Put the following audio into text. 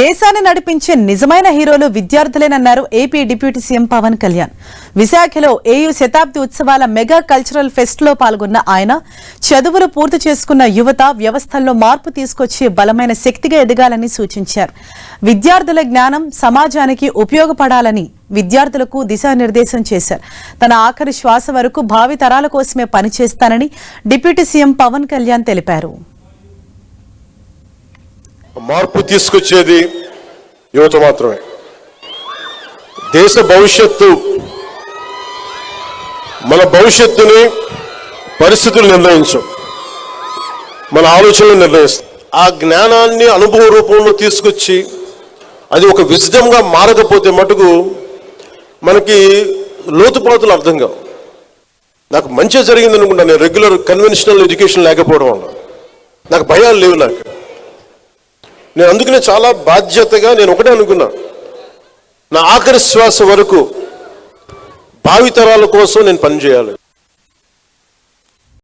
దేశాన్ని నడిపించే నిజమైన హీరోలు విద్యార్థులేనన్నారు AP deputy CM Pawan Kalyan. విశాఖలో ఏయూ శతాబ్ది ఉత్సవాల మెగా కల్చరల్ ఫెస్ట్ లో పాల్గొన్న ఆయన చదువులు పూర్తి చేసుకున్న యువత వ్యవస్థల్లో మార్పు తీసుకొచ్చే బలమైన శక్తిగా ఎదగాలని సూచించారు. విద్యార్థుల జ్ఞానం సమాజానికి ఉపయోగపడాలని విద్యార్థులకు దిశానిర్దేశం చేశారు. తన ఆఖరి శ్వాస వరకు భావి తరాల కోసమే పనిచేస్తానని డిప్యూటీ సీఎం పవన్ కళ్యాణ్ తెలిపారు. మార్పు తీసుకొచ్చేది యువత మాత్రమే. దేశ భవిష్యత్తు, మన భవిష్యత్తుని పరిస్థితులు నిర్ణయించం, మన ఆలోచనలు నిర్ణయిస్తాం. ఆ జ్ఞానాన్ని అనుభవ రూపంలో తీసుకొచ్చి అది ఒక విజ్డమ్గా మారకపోతే మటుకు మనకి లోతుపాతులు అర్థం కావు. నాకు మంచిగా జరిగింది అనుకుంటా. నేను రెగ్యులర్ కన్వెన్షనల్ ఎడ్యుకేషన్ లేకపోవడం వల్ల నాకు భయాలు లేవు. నేను అందుకనే చాలా బాధ్యతగా నేను ఒకటే అనుకున్నా, నా ఆఖరి శ్వాస వరకు భావితరాల కోసం నేను పనిచేయాలి.